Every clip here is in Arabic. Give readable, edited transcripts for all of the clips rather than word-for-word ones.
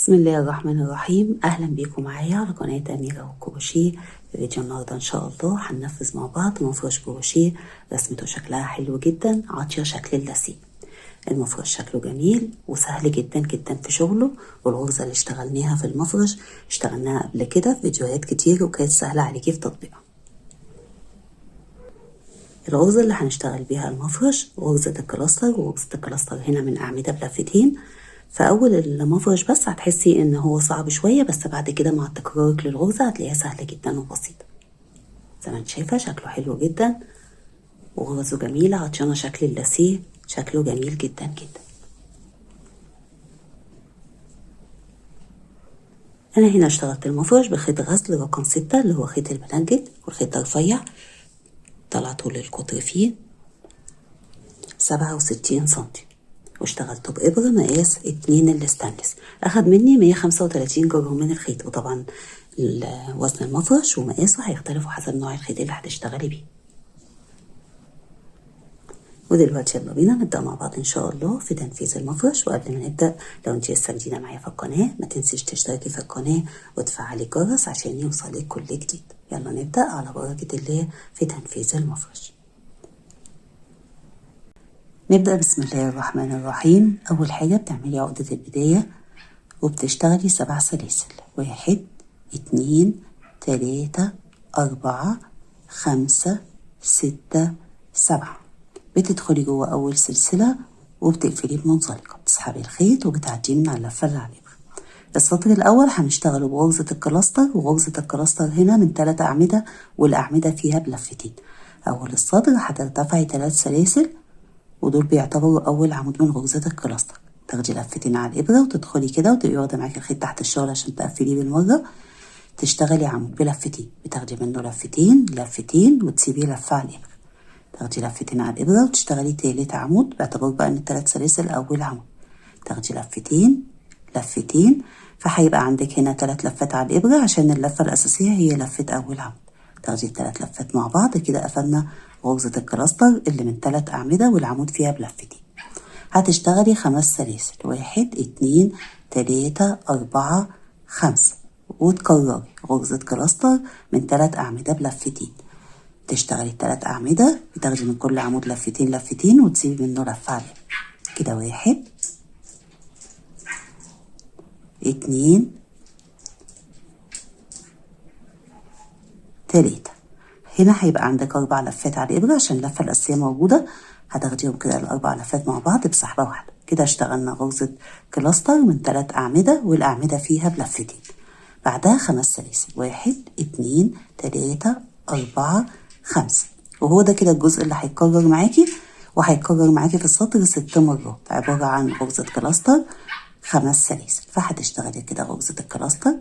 بسم الله الرحمن الرحيم. اهلا بيكم معايا على قناة أميرة والكروشيه. في فيديو النهارده ان شاء الله هننفذ مع بعض مفرش كروشيه رسمته شكلها حلو جدا، عاطيه شكل اللاسيه. المفرش شكله جميل وسهل جدا جدا في شغله، والغرزه اللي اشتغلناها في المفرش اشتغلناها قبل كده في فيديوهات كتير وكانت سهله عليكي في تطبيقها. الغرزه اللي هنشتغل بيها المفرش غرزه الكلاستر، وغرزه الكلاستر هنا من اعمده بلفتين. فاول المفرش بس هتحسي ان هو صعب شويه، بس بعد كده مع تكرارك للغرزه هتلاقيها سهله جدا وبسيطه. زي ما انت شايفه شكله حلو جدا وغرزه جميله، عطشانه شكل اللاسيه، شكله جميل جدا جدا. انا هنا اشتغلت المفرش بخيط غزل رقم 6 اللي هو خيط المنجد، والخيط ده رفيع طلع طول القطر فيه 67 سنتي، واشتغلته بإبرة مقاس 2 الستانلس. أخد مني 135 جرام من الخيط، وطبعا وزن المفرش ومقاسه هيختلفوا حسب نوع الخيط اللي هتشتغلي بيه. ودلوقتي يلا بينا نبدأ مع بعض إن شاء الله في تنفيذ المفرش. وقبل ما نبدأ لو انت لسه جديدة معايا في القناة ما تنسيش تشتركي في القناة وتفعلي الجرس عشان يوصلك كل جديد. يلا نبدأ على بركة الله في تنفيذ المفرش. نبدأ بسم الله الرحمن الرحيم. أول حاجة بتعملي عقدة البداية وبتشتغلي 7 سلاسل، 1 2 3 4 5 6 7. بتدخلي جوه أول سلسلة وبتقفلي بمنزلقة، بتسحبي الخيط وبتعديه من على اللفة اللي على الإبرة. السطر الأول هنشتغله بغرزة الكلاستر، وغرزة الكلاستر هنا من 3 أعمدة والأعمدة فيها بلفتين. أول السطر هترتفعي 3 سلاسل ودول بيعتبروا أول عمود من غرزة الكلاستر. تاخدي لفتين على الإبرة وتدخلي كده وتبقي واخدة معاكي الخيط تحت الشغل عشان تقفليه بالمرة. تشتغلي عمود بلفتين، بتاخدي منه لفتين لفتين وتسيبيه لفة على الإبرة. تاخدي لفتين على الإبرة وتشتغلي تالت عمود باعتبار بقى إن ال3 سلاسل أول عمود. تاخدي لفتين لفتين، فهيبقى عندك هنا 3 لفات على الإبرة عشان اللفة الأساسية هي لفة أول عمود. تاخدي ال3 لفات مع بعض كده قفلنا غرزة الكلاستر اللي من 3 أعمدة والعمود فيها بلفتين. هتشتغلي 5 سلاسل، 1 2 3 4 5، وتكرري غرزة كلاستر من 3 أعمدة بلفتين. تشتغلي 3 أعمدة، بتاخدي من كل عمود لفتين لفتين وتسيبي منه لفة عليه كده. 1 2 3. هنا هيبقى عندك 4 لفات على الإبرة عشان اللفة الأساسية موجودة، هتاخديهم كده ال4 لفات مع بعض بسحبة واحدة. كده اشتغلنا غرزة كلاستر من 3 أعمدة والأعمدة فيها بلفتين. بعدها 5 سلاسل، 1 2 3 4 5، وهو ده كده الجزء اللي هيتكرر معاكي، وهيتكرر معاكي في السطر 6 مرات، عبارة عن غرزة كلاستر 5 سلاسل. فهتشتغلي كده غرزة الكلاستر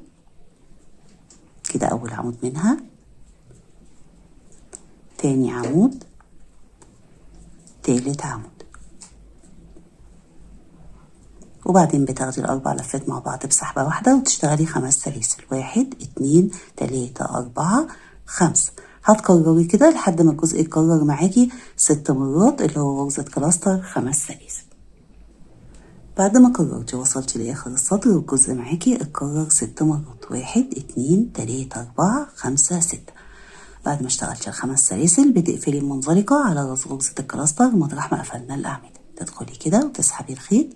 كده أول عمود منها، تاني عمود، تالت عمود، وبعدين بتاخدي ال4 لفات مع بعض بسحبة واحدة وتشتغلي 5 سلاسل، 1 2 3 4 5. هتكرري كده لحد ما الجزء يتكرر معاكي 6 مرات اللي هو غرزة كلاستر 5 سلاسل. بعد ما كررتي وصلتي لاخر السطر والجزء معاكي اتكرر 6 مرات، 1 2 3 4 5 6. بعد ما اشتغلتي ال5 سلاسل بتقفلي المنزلقة على راس غرزة الكلاستر مطرح ما قفلنا الأعمدة. تدخلي كده وتسحبي الخيط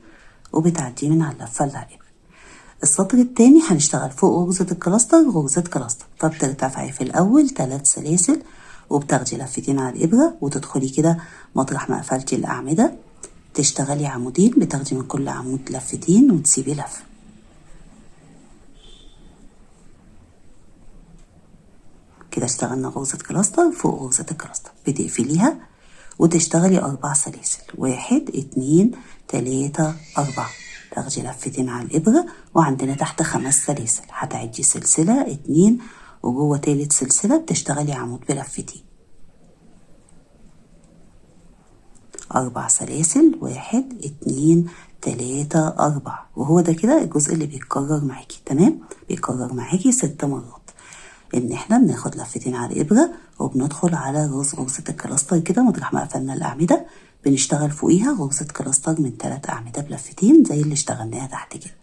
وبتعديه من على اللفة اللي على الإبرة. السطر التاني هنشتغل فوق غرزة الكلاستر غرزة كلاستر، فبترتفعي في الأول 3 سلاسل وبتاخدي لفتين على الإبرة وتدخلي كده مطرح ما قفلتي الأعمدة. تشتغلي عمودين، بتاخدي من كل عمود لفتين وتسيبي لفة. كده اشتغلنا غرزة كلاستر فوق غرزة الكلاستر. بتقفليها وتشتغلي 4 سلاسل، 1 2 3 4. تاخدي لفتين على الإبرة وعندنا تحت 5 سلاسل، هتعدي سلسلة 2 وجوه تالت سلسلة بتشتغلي عمود بلفتين. 4 سلاسل، 1 2 3 4، وهو ده كده الجزء اللي بيتكرر معاكي. تمام، بيتكرر معاكي 6 مرات. ان احنا بناخد لفتين على الإبرة وبندخل على غرزة الكلاستر كده مطرح ما قفلنا الأعمدة، بنشتغل فوقيها غرزة كلاستر من 3 أعمدة بلفتين زي اللي اشتغلناها تحت كده.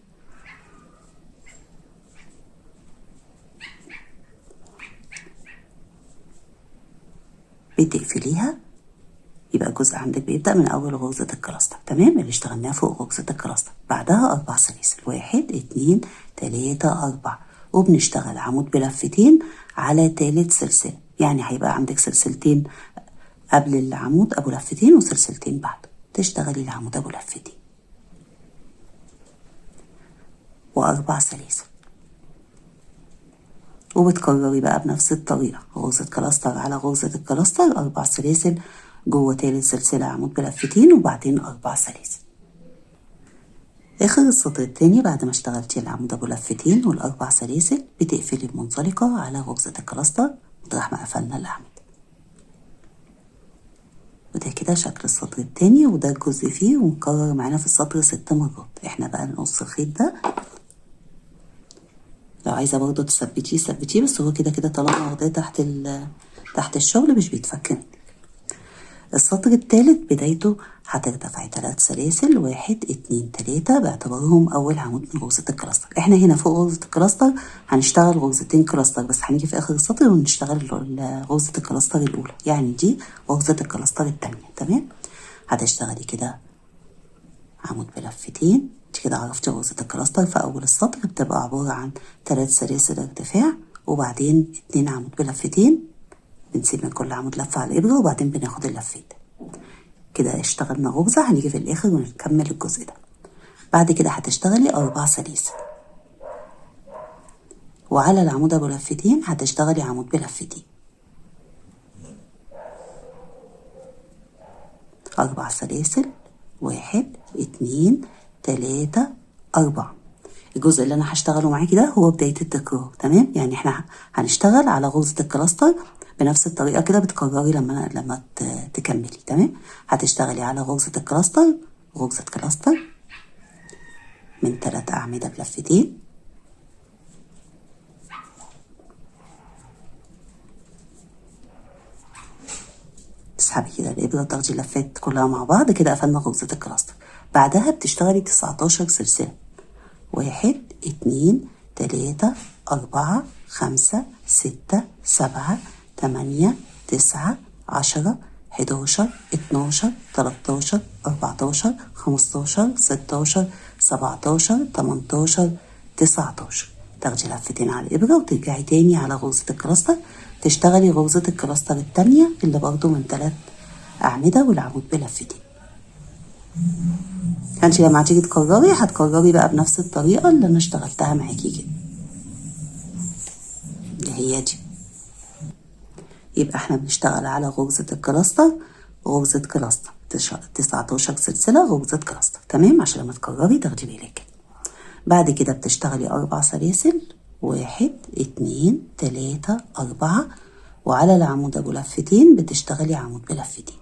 بتقفليها. يبقى الجزء عندك بيبدأ من أول غرزة الكلاستر، تمام، اللي اشتغلناها فوق غرزة الكلاستر. بعدها 4 سلاسل، 1 2 3 4، وبنشتغل عمود بلفتين على تالت سلسلة. يعني هيبقى عندك سلسلتين قبل العمود أبو لفتين وسلسلتين بعده، تشتغلي العمود أبو لفتين و4 سلاسل، وبتكرري بقى بنفس الطريقة غرزة كلاستر على غرزة الكلاستر، 4 سلاسل جوه تالت سلسلة عمود بلفتين وبعدين 4 سلاسل. آخر السطر التاني بعد ما اشتغلتي العمود أبو لفتين والأربع سلاسل بتقفلي بمنزلقة على غرزة الكلاستر مطرح ما قفلنا الأعمدة. وده كده شكل السطر التاني، وده الجزء فيه، ونكرر معانا في السطر 6 مرات. احنا بقى نقص الخيط ده، لو عايزة برضه تثبتيه ثبتيه، بس هو كده كده طالما واخداه تحت الشغل مش بيتفك منك. السطر التالت بدايته هترتفعي 3 سلاسل، 1 2 3 باعتبارهم أول عمود من غرزة الكلاستر. احنا هنا فوق غرزة الكلاستر هنشتغل غرزتين كلاستر بس، هنيجي في آخر السطر ونشتغل غرزة الكلاستر الأولى، يعني دي غرزة الكلاستر التانية، تمام. هتشتغلي كده عمود بلفتين. انت كده عرفتي غرزة الكلاستر في أول السطر بتبقى عبارة عن 3 سلاسل ارتفاع، وبعدين 2 عمود بلفتين، بنسيب من كل عمود لفة على الإبرة وبعدين بناخد اللفات. كده اشتغلنا غرزة، هنيجي في الآخر ونكمل الجزء ده. بعد كده هتشتغلي 4 سلاسل، وعلى العمود أبو لفتين هتشتغلي عمود بلفتين، 4 سلاسل، 1 2 3 4. الجزء اللي أنا هشتغله معاكي ده هو بداية التكرار، تمام. يعني احنا هنشتغل على غرزة الكلاستر بنفس الطريقة كده، بتكرري لما تكملي، تمام. هتشتغلي على غرزة الكلاستر، غرزة كلاستر من 3 أعمدة بلفتين، تسحبي كده الإبرة وتاخدي اللفات كلها مع بعض، كده قفلنا غرزة الكلاستر. بعدها بتشتغلي 19 سلسلة، 1 2 3 4 5 6 7 8 9 10 11 12 13 14 15 16 17 18 19. تاخدي لفتين على الإبرة وترجعي تاني على غرزة الكلاستر، تشتغلي غرزة الكلاستر التانية اللي برضو من 3 أعمدة والعمود بلفتين. انت لما هتيجي تكرري هتكرري بقى بنفس الطريقة اللي انا اشتغلتها معاكي كده، اللي هي دي. يبقى احنا بنشتغل على غرزة الكلاستر، غرزة كلاستر 19 سلسلة غرزة كلاستر، تمام، عشان لما تكرري تاخدي بالك. بعد كده بتشتغلي 4 سلاسل، 1 2 3 4، وعلى العمود ابو لفتين بتشتغلي عمود بلفتين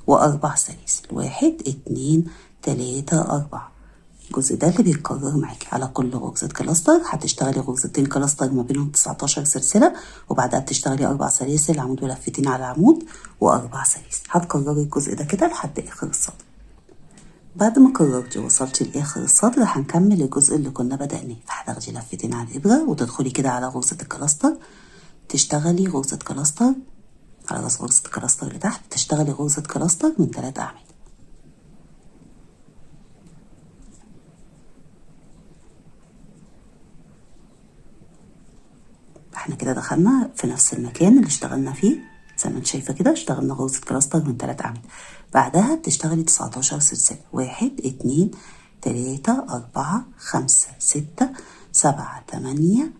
و4 سلاسل، 1 2 3 4. الجزء ده اللي بيتكرر معاكي على كل غرزة كلاستر. هتشتغلي غرزتين كلاستر ما بينهم 19 سلسلة، وبعدها بتشتغلي 4 سلاسل عمود ولفتين على عمود و4 سلاسل. هتكرري الجزء ده كده لحد آخر السطر. بعد ما كررتي وصلتي لآخر السطر هنكمل الجزء اللي كنا بدأناه. فهتاخدي لفتين على الإبرة وتدخلي كده على غرزة الكلاستر، تشتغلي غرزة كلاستر على راس غرزة الكلاستر اللي تحت، تشتغلي غرزة كلاستر من 3 أعمدة. احنا كده دخلنا في نفس المكان اللي اشتغلنا فيه، زي ما انت شايفة كده اشتغلنا غرزة كلاستر من 3 أعمدة. بعدها بتشتغلي 19 سلسلة، 1 2 3 4 5 6 7 8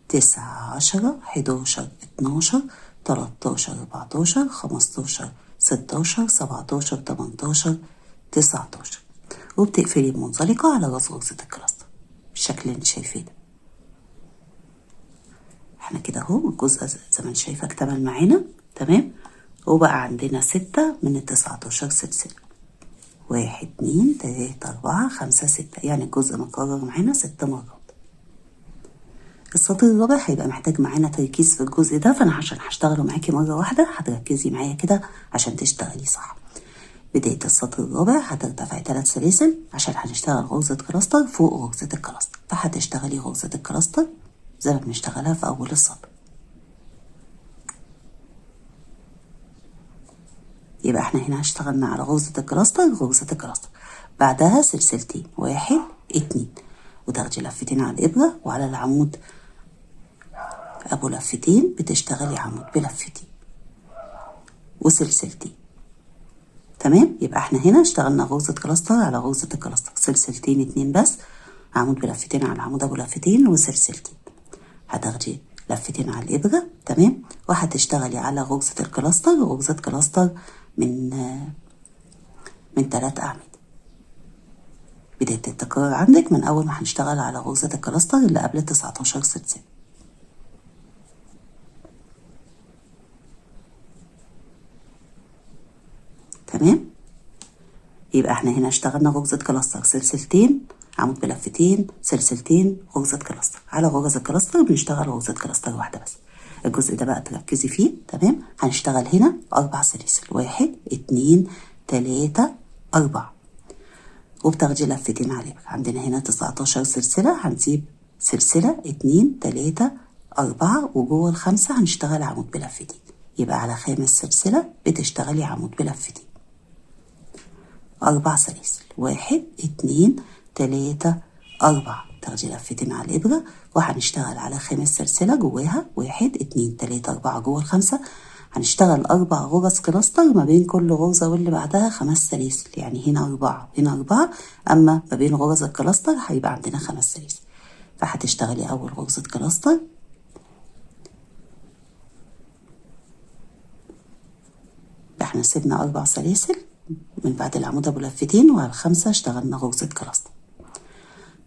9 10 11 12 13 14 15 16 17 18 19. وبتقفلي بمنزلقة على راس غرزة الكلاستر بالشكل اللي انت شايفاه ده. احنا كده اهو الجزء زي ما انت شايفة اكتمل معانا، تمام. وبقى عندنا 6 من 19 سلسلة، 1 2 3 4 5 6، يعني الجزء مكرر معانا 6 مرات. السطر الرابع هيبقى محتاج معانا تركيز في الجزء ده، فانا عشان هشتغله معاكي مرة واحدة هتركزي معايا كده عشان تشتغلي صح. بداية السطر الرابع هترتفعي 3 سلاسل عشان هنشتغل غرزة كلاستر فوق غرزة الكلاستر، فهتشتغلي غرزة الكلاستر زي ما بنشتغلها في أول السطر. يبقى احنا هنا اشتغلنا على غرزة الكلاستر، غرزة الكلاستر، بعدها سلسلتين، 1 2، وتاخدي لفتين على الإبرة، وعلى العمود أبو لفتين بتشتغلي عمود بلفتين وسلسلتين. تمام، يبقى احنا هنا اشتغلنا غرزة كلاستر على غرزة الكلاستر، سلسلتين 2 بس، عمود بلفتين على العمود أبو لفتين وسلسلتين. هتاخدي لفتين على الإبرة، تمام، وهتشتغلي على غرزة الكلاستر، غرزة كلاستر من 3 أعمدة. بداية التكرار عندك من أول ما هنشتغل على غرزة الكلاستر اللي قبل 19 سلسلة. تمام، يبقى احنا هنا اشتغلنا غرزة كلاستر، سلسلتين، عمود بلفتين، سلسلتين، غرزة كلاستر. على غرزة كلاستر بنشتغل غرزة كلاستر واحدة بس. الجزء ده بقى تركزي فيه. تمام، هنشتغل هنا 4 سلاسل، 1 2 3 4، وبتاخدي لفتين على الإبرة. عندنا هنا 19 سلسلة، هنسيب سلسلة 2 3 4، وجوه الخمسة هنشتغل عمود بلفتين. يبقى على خامس سلسلة بتشتغلي عمود بلفتين. 4 سلاسل، 1 2 3 4، تاخدي لفتين على الإبرة، وهنشتغل على خامس سلسلة جواها 1 2 3 4. جوه الخمسة هنشتغل 4 غرز كلاستر، ما بين كل غرزة واللي بعدها 5 سلاسل، يعني هنا 4 هنا 4، أما ما بين غرز الكلاستر هيبقى عندنا 5 سلاسل. فهتشتغلي أول غرزة كلاستر، احنا سيبنا 4 سلاسل من بعد العمود أبو لفتين، وعلى الخمسة اشتغلنا غرزة كلاستر.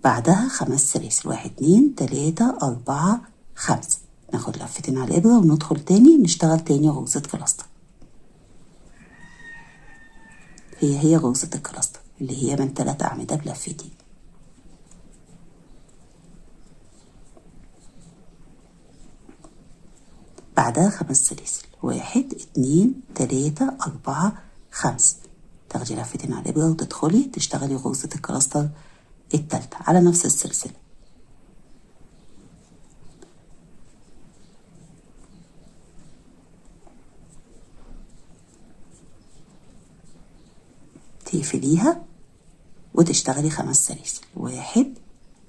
بعدها 5 سلاسل، 1 2 3 4 5، ناخد لفتين على الإبرة وندخل تاني نشتغل تاني غرزة كلاستر. هي غرزة الكلاستر اللي هي من 3 أعمدة بلفتين. بعدها 5 سلاسل، 1 2 3 4 5، تاخدي لفتين على الإبرة وتدخلي تشتغلي غرزة الكلاستر التالتة على نفس السلسلة. تقفليها وتشتغلي 5 سلاسل، 1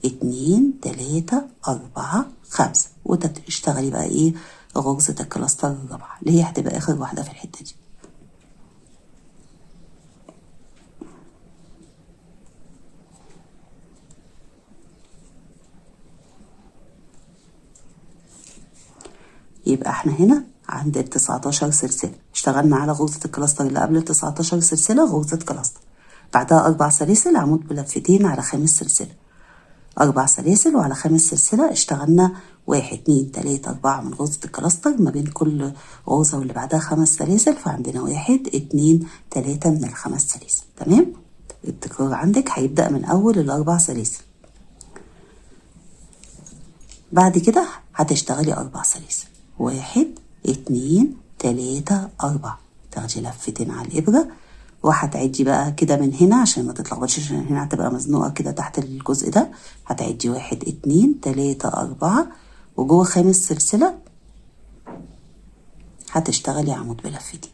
2 3 4 5، وتشتغلي بقى ايه غرزة الكلاستر الرابعة اللي هي هتبقى آخر واحدة في الحتة دي. يبقى احنا هنا عند ال 19 سلسلة اشتغلنا على غرزة الكلاستر اللي قبل ال 19 سلسلة غرزة كلاستر، بعدها 4 سلاسل عمود بلفتين على خامس سلسلة، 4 سلاسل، وعلى خامس سلسلة اشتغلنا 1 2 3 4 من غرزة الكلاستر، ما بين كل غرزة واللي بعدها 5 سلاسل، فعندنا 1 2 3 من ال5 سلاسل. تمام، التكرار عندك هيبدأ من أول ال4 سلاسل. بعد كده هتشتغلي 4 سلاسل، 1 2 3 4، تاخدي لفتين على الإبرة وهتعدي بقى كده من هنا عشان ما تتلخبطش، عشان هنا هتبقى مزنوقة كده تحت الجزء ده. هتعدي 1 2 3 4، وجوه خامس سلسلة هتشتغلي عمود بلفتين.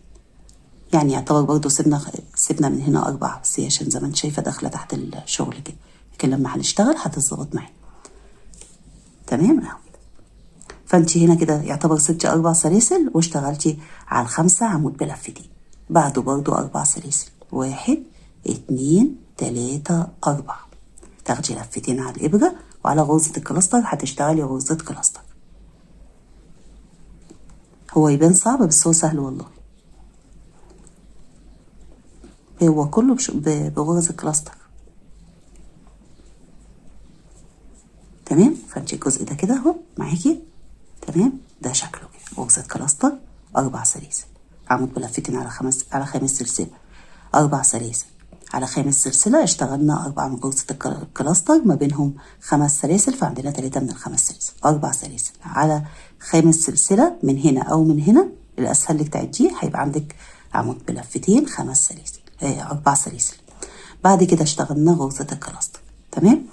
يعني يعتبر برضو سيبنا من هنا 4 بس، هي عشان زي ما انت شايفة داخلة تحت الشغل كده، لكن لما هنشتغل هتظبط معانا. تمام اهو. فانت هنا كده يعتبر سبتي 4 سلاسل واشتغلتي على ال5 عمود بلفتين. بعده برضو 4 سلاسل، 1 2 3 4، تاخدي لفتين على الإبرة، وعلى غرزة الكلاستر هتشتغلي غرزة كلاستر. هو يبان صعب بس هو سهل والله، هو كله بغرز الكلاستر. تمام، فانت الجزء ده كده اهو معاكي. تمام، ده شكله كده غرزة كلاستر، 4 سلاسل عمود بلفتين على خامس سلسلة، 4 سلاسل على خامس سلسلة، اشتغلنا 4 من غرزة الكلاستر ما بينهم 5 سلاسل، فعندنا 3 من ال5 سلاسل. 4 سلاسل على خامس سلسلة من هنا أو من هنا، الأسهل لك تعديه هيبقى عندك عمود بلفتين 5 سلاسل 4 سلاسل. بعد كده اشتغلنا غرزة الكلاستر. تمام،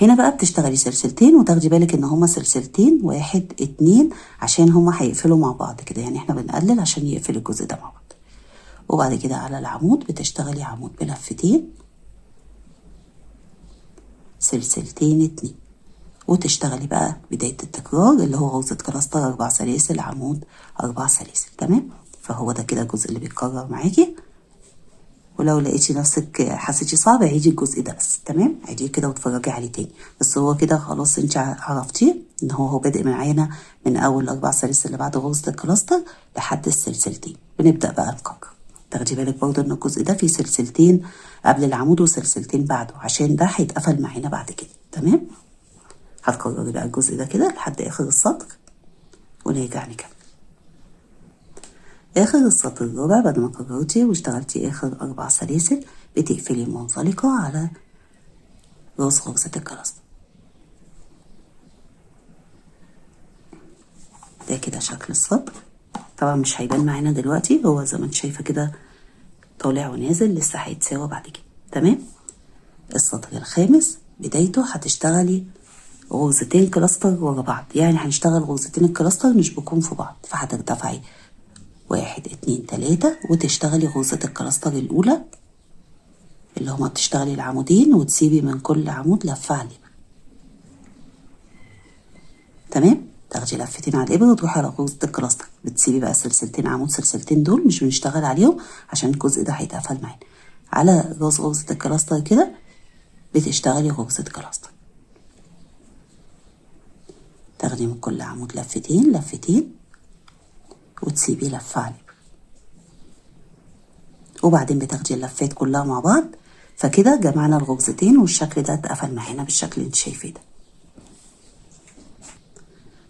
هنا بقى بتشتغلي سلسلتين، وتاخدي بالك ان هما سلسلتين 1 2 عشان هما هيقفلوا مع بعض كده، يعني احنا بنقلل عشان يقفل الجزء ده مع بعض. وبعد كده على العمود بتشتغلي عمود بلفتين، سلسلتين 2، وتشتغلي بقى بداية التكرار اللي هو غرزة كلاستر 4 سلاسل عمود 4 سلاسل. تمام، فهو ده كده الجزء اللي بيتكرر معاكي. ولو لقيتي نفسك حسيتي صعب عيدي الجزء ده بس. تمام، عيديه كده واتفرجي عليه تاني. بس هو كده خلاص انت عرفتيه ان هو بادئ معانا من اول 4 سلاسل اللي بعد غرزة الكلاستر لحد السلسلتين. بنبدأ بقى نكرر. تاخدي بالك برضه ان الجزء ده فيه سلسلتين قبل العمود وسلسلتين بعده، عشان ده هيتقفل معانا بعد كده. تمام، هتكرري بقى الجزء ده كده لحد اخر السطر ونرجع نكمل. اخر السطر الرابع بعد ما كررتي واشتغلتي اخر 4 سلاسل بتقفلي منزلقة على راس غرزة الكلاستر. ده كده شكل السطر. طبعا مش هيبان معانا دلوقتي، هو زي ما انت شايفه كده طالع ونازل، لسه هيتساوى بعد كده. تمام، السطر الخامس بدايته هتشتغلي غرزتين كلاستر ورا بعض، يعني هنشتغل غرزتين الكلاستر نشبكهم في بعض، فهترتفعي 1 2 3 وتشتغلي غرزة الكلاستر الأولى اللي هما بتشتغلي العمودين وتسيبي من كل عمود لفة على الإبرة. تمام، تاخدي لفتين على الإبرة وتروحي على غرزة الكلاستر، بتسيبي بقى سلسلتين عمود، سلسلتين دول مش بنشتغل عليهم عشان الجزء ده هيتقفل معانا. على راس غرزة الكلاستر كده بتشتغلي غرزة كلاستر، تاخدي من كل عمود لفتين لفتين وتسيبي لفة على الإبرة، وبعدين بتاخدي اللفات كلها مع بعض. فكده جمعنا الغرزتين والشكل ده اتقفل معانا بالشكل اللي انت شايفاه ده.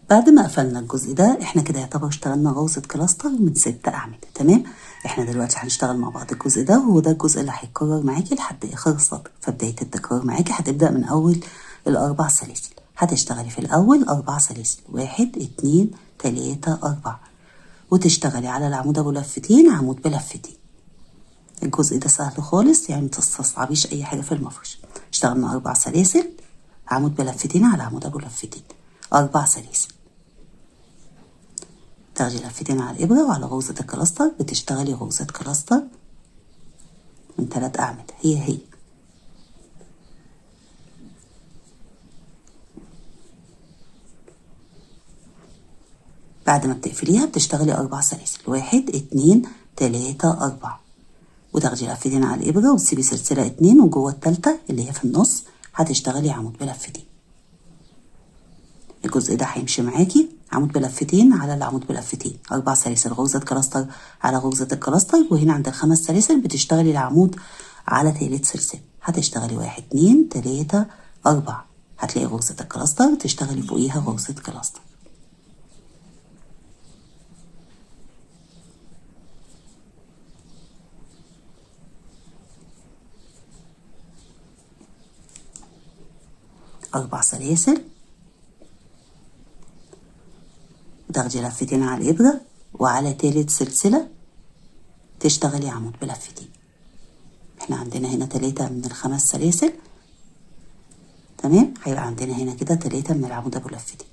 بعد ما قفلنا الجزء ده احنا كده يعتبر اشتغلنا غرزة كلاستر من 6 أعمدة. تمام، احنا دلوقتي هنشتغل مع بعض الجزء ده، وهو ده الجزء اللي هيتكرر معاكي لحد اخر السطر. فبداية التكرار معاكي هتبدأ من اول ال4 سلاسل. هتشتغلي في الاول 4 سلاسل، 1 2 3 4، وتشتغلي على العمود ابو لفتين عمود بلفتين. الجزء ده سهل خالص، يعني متستصعبيش اي حاجة في المفرش. اشتغلنا 4 سلاسل عمود بلفتين على عمود ابو لفتين، 4 سلاسل، تاخدي لفتين على الإبرة وعلى غرزة الكلاستر بتشتغلي غرزة كلاستر من 3 أعمدة هي. بعد ما بتقفليها بتشتغلي 4 سلاسل، 1 2 3 4، وتاخدي لفتين على الإبرة وتسيبي سلسلة 2، وجوه التالتة اللي هي في النص هتشتغلي عمود بلفتين. الجزء ده هيمشي معاكي عمود بلفتين على العمود بلفتين، 4 سلاسل غرزة كلاستر على غرزة الكلاستر، وهنا عند ال5 سلاسل بتشتغلي العمود على تالت سلسلة. هتشتغلي 1 2 3 4، هتلاقي غرزة الكلاستر تشتغلي فوقيها غرزة كلاستر. أربع سلاسل، وتاخدي لفتين على الإبرة وعلى تالت سلسلة تشتغلي عمود بلفتين. احنا عندنا هنا 3 من ال5 سلاسل. تمام، هيبقى عندنا هنا كده 3 من العمود ابو لفتين،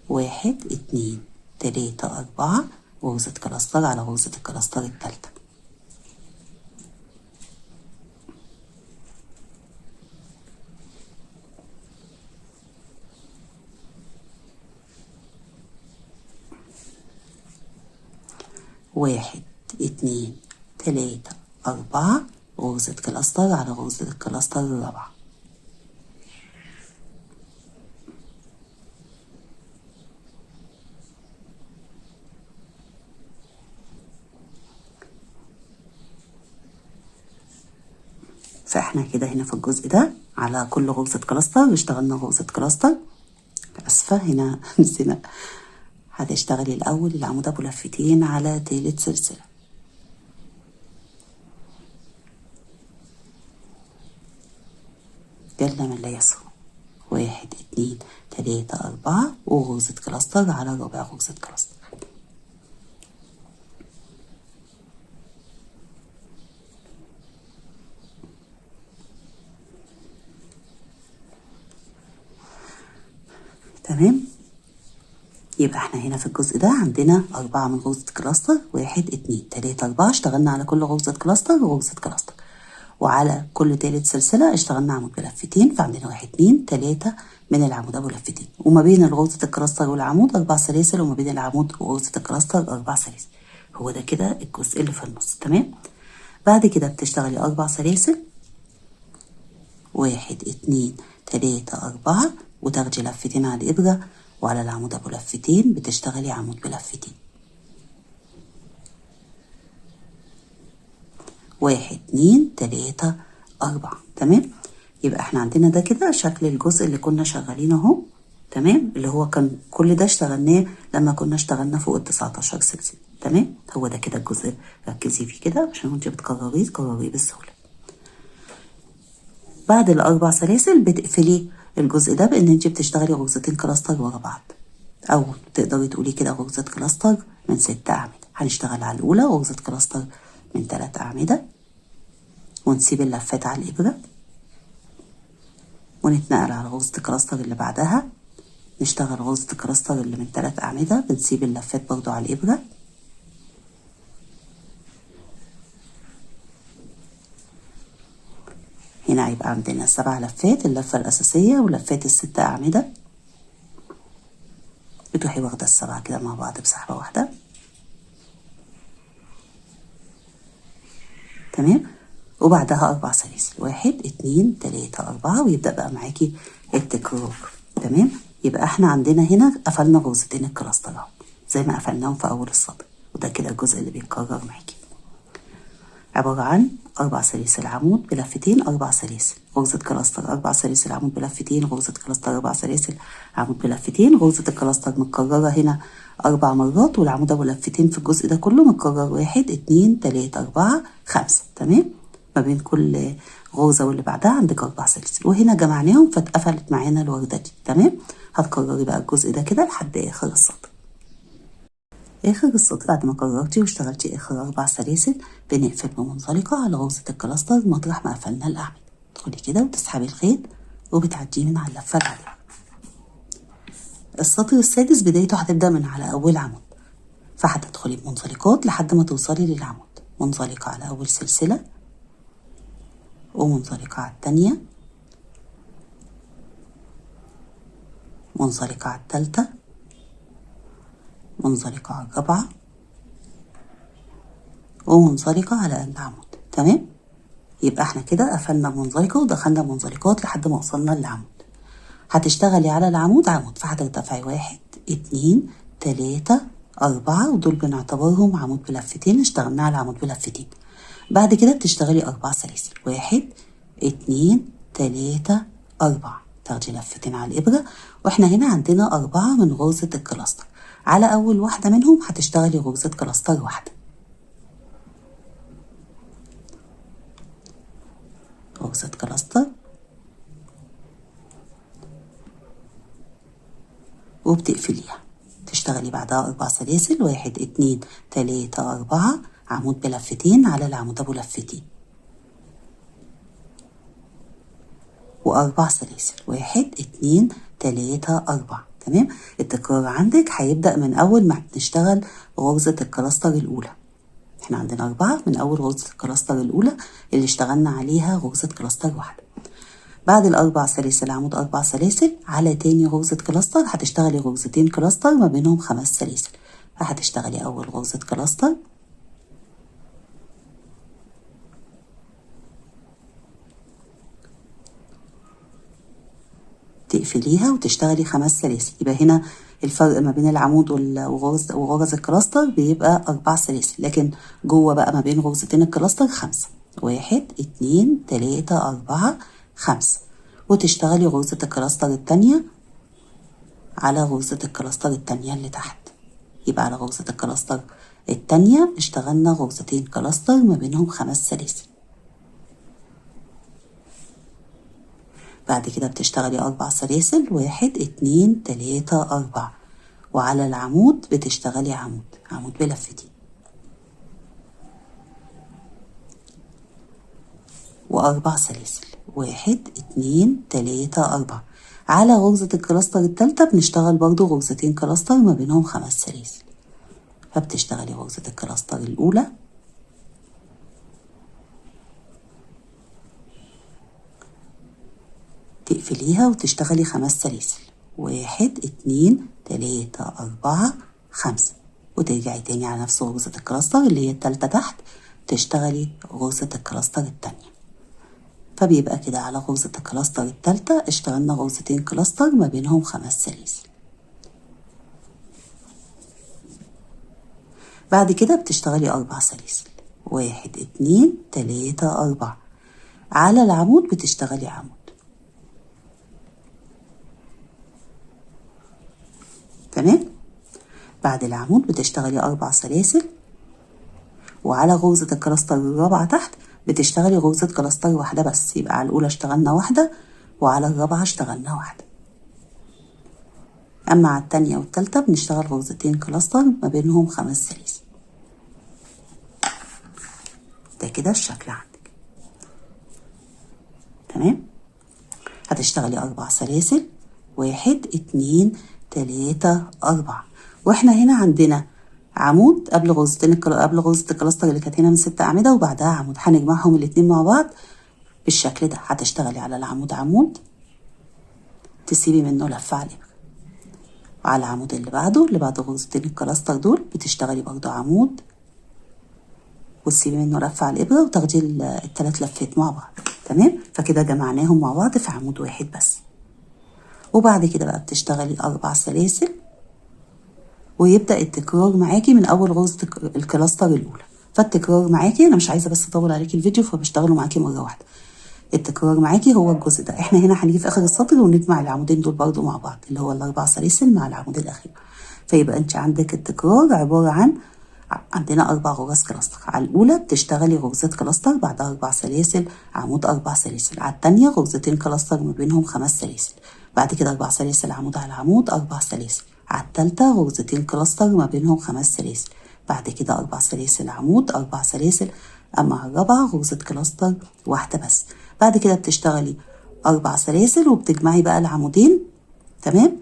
1 2 3 4، غرزة كلاستر على غرزة الكلاستر التالتة. واحد 2 3 4، غرزة كلاستر على غرزة الكلاستر الرابعة. فاحنا كده هنا في الجزء ده على كل غرزة كلاستر اشتغلنا غرزة كلاستر. اسفة هنا نسينا، هتشتغلي الاول العمود ابو لفتين على تالت سلسلة، يلا من لا يسهو، 1 2 3 4، وغرزة كلاستر على رابع غرزة كلاستر. تمام، يبقى احنا هنا في الجزء ده عندنا 4 من غرزة كلاستر، 1 2 3 4، اشتغلنا على كل غرزة كلاستر وغرزة كلاستر، وعلى كل تالت سلسلة اشتغلنا عمود بلفتين، فعندنا 1 2 3 من العمود ابو لفتين، وما بين غرزة الكلاستر والعمود 4 سلاسل، وما بين العمود وغرزة الكلاستر 4 سلاسل. هو ده كده الجزء اللي في النص. تمام. بعد كده بتشتغلي 4 سلاسل، 1 2 3 4، وتاخدي لفتين على الإبرة، وعلى العمود أبو لفتين بتشتغلي عمود بلفتين، 1 2 3 4. تمام. يبقى احنا عندنا ده كده شكل الجزء اللي كنا شغالينه اهو. تمام. اللي هو كان كل ده اشتغلناه لما كنا اشتغلنا فوق ال 19 سلسلة. تمام. هو ده كده الجزء، ركزي فيه كده عشان وانت تكرريه بسهولة. بعد ال4 سلاسل بتقفلي الجزء ده بان انت بتشتغلي غرزتين كلاستر ورا بعض، او تقدري تقولي كده غرزة كلاستر من 6 أعمدة. هنشتغل على الأولى غرزة كلاستر من 3 أعمدة، ونسيب اللفات على الإبرة، ونتنقل على غرزة الكلاستر اللي بعدها، نشتغل غرزة الكلاستر اللي من 3 أعمدة، بنسيب اللفات برضو على الإبرة، هنا هيبقى عندنا 7 لفات، اللفة الأساسية ولفات ال6 أعمدة، بتروحي واخدة ال7 كده مع بعض بسحبة واحدة. تمام. وبعدها 4 سلاسل، 1 2 3 4، ويبدأ بقى معاكي التكرار. تمام. يبقى احنا عندنا هنا قفلنا غرزتين الكلاستر اهو زي ما قفلناهم في أول السطر، وده كده الجزء اللي بيتكرر معاكي، عبارة عن 4 سلاسل عمود بلفتين، 4 سلاسل غرزة كلاستر، 4 سلاسل عمود بلفتين، غرزة كلاستر، 4 سلاسل عمود بلفتين، غرزة الكلاستر متكررة هنا 4 مرات، والعمود ابو لفتين في الجزء ده كله متكرر 1 2 3 4 5. تمام. ما بين كل غرزة واللي بعدها عندك 4 سلاسل، وهنا جمعناهم فاتقفلت معانا الوردة دي. تمام. هتكرري بقى الجزء ده كده لحد آخر السطر. آخر السطر بعد ما كررتي واشتغلتي آخر 4 سلاسل بنقفل بمنزلقة على غرزة الكلاستر مطرح ما قفلنا الأعمدة. تدخلي كده وتسحبي الخيط وبتعديه من على اللفة اللي عليها. السطر السادس بدايته هتبدأ من على أول عمود، فهتدخلي بمنزلقات لحد ما توصلي للعمود، منزلقة على أول سلسلة، ومنزلقة على التانية، منزلقة على التالتة، منزلقة على الرابعة، ومنزلقة على العمود. تمام. يبقى احنا كده قفلنا منزلقة ودخلنا منزلقات لحد ما وصلنا للعمود. هتشتغلي على العمود عمود، فهترتفعي 1 2 3 4، ودول بنعتبرهم عمود بلفتين، اشتغلنا على عمود بلفتين. بعد كده بتشتغلي 4 سلاسل، 1 2 3 4، تاخدي لفتين على الإبرة، واحنا هنا عندنا 4 من غرزة الكلاستر. على أول واحدة منهم هتشتغلي غرزة كلاستر واحدة، غرزة كلاستر، وبتقفليها. تشتغلي بعدها 4 سلاسل، 1 2 3 4، عمود بلفتين على العمود ابو لفتين، و4 سلاسل، 1 2 3 4. تمام. التكرار عندك هيبدأ من أول ما هنشتغل غرزة الكلاستر الأولى. احنا عندنا 4 من أول غرزة الكلاستر الأولى اللي اشتغلنا عليها غرزة كلاستر واحدة. بعد ال4 سلاسل عمود 4 سلاسل على تاني غرزة كلاستر، هتشتغلي غرزتين كلاستر ما بينهم 5 سلاسل، فهتشتغلي أول غرزة كلاستر، تقفليها وتشتغلي 5 سلاسل. يبقى هنا الفرق ما بين العمود وغرز الكلاستر بيبقى 4 سلاسل، لكن جوه بقى ما بين غرزتين الكلاستر 5، 1 2 3 4 5، وتشتغلي غرزة الكلاستر التانية على غرزة الكلاستر التانية اللي تحت. يبقى على غرزة الكلاستر التانية اشتغلنا غرزتين كلاستر ما بينهم 5 سلاسل. بعد كده بتشتغلي 4 سلاسل، 1 2 3 4، وعلى العمود بتشتغلي عمود بلفتين، و4 سلاسل، 1 2 3 4. على غرزة الكلاستر التالتة بنشتغل برضو غرزتين كلاستر ما بينهم 5 سلاسل. فبتشتغلي غرزة الكلاستر الأولى، تقفليها وتشتغلي 5 سلاسل، 1 2 3 4 5، وترجعي تاني على نفس غرزة الكلاستر اللي هي التالتة تحت، تشتغلي غرزة الكلاستر التانية. فبيبقى كده على غرزة الكلاستر التالتة اشتغلنا غرزتين كلاستر ما بينهم 5 سلاسل. بعد كده بتشتغلي 4 سلاسل، 1 2 3 4، على العمود بتشتغلي عمود. تمام. بعد العمود بتشتغلي 4 سلاسل، وعلى غرزة الكلاستر الرابعة تحت بتشتغلي غرزة كلاستر واحدة بس، يبقى على الأولى اشتغلنا واحدة وعلى الرابعة اشتغلنا واحدة. أما على التانية والتالتة بنشتغل غرزتين كلاستر ما بينهم 5 سلاسل. ده كده الشكل عندك. تمام. هتشتغلي 4 سلاسل، 1 2 3 4، واحنا هنا عندنا عمود قبل غرزة الكلاستر اللي كانت هنا من 6 أعمدة، وبعدها عمود، هنجمعهم الاتنين مع بعض بالشكل ده. هتشتغلي على العمود عمود، تسيبي منه لفة على الإبرة، وعلى العمود اللي بعد غرزتين الكلاستر دول بتشتغلي برضو عمود وتسيبي منه لفة على الإبرة، وتاخدي التلات لفات مع بعض. تمام. فكده جمعناهم مع بعض في عمود واحد بس. وبعد كده بقى بتشتغلي 4 سلاسل، ويبدأ التكرار معاكي من أول غرزة الكلاستر الأولى. فالتكرار معاكي، أنا مش عايزة بس أطول عليكي الفيديو فبشتغله معاكي مرة واحدة. التكرار معاكي هو الجزء ده. احنا هنا هنيجي في آخر السطر ونجمع العمودين دول برضو مع بعض، اللي هو ال4 سلاسل مع العمود الأخير. فيبقى انت عندك التكرار عبارة عن عندنا 4 غرز كلاستر. على الأولى بتشتغلي غرزة كلاستر، بعدها 4 سلاسل، عمود 4 سلاسل. على التانية غرزتين كلاستر ما بينهم 5 سلاسل، بعد كده 4 سلاسل عمود على عمود 4 سلاسل. على التالتة غرزتين كلاستر ما بينهم 5 سلاسل، بعد كده 4 سلاسل عمود 4 سلاسل. أما على الرابعة غرزة كلاستر واحدة بس. بعد كده بتشتغلي 4 سلاسل وبتجمعي بقى العمودين تمام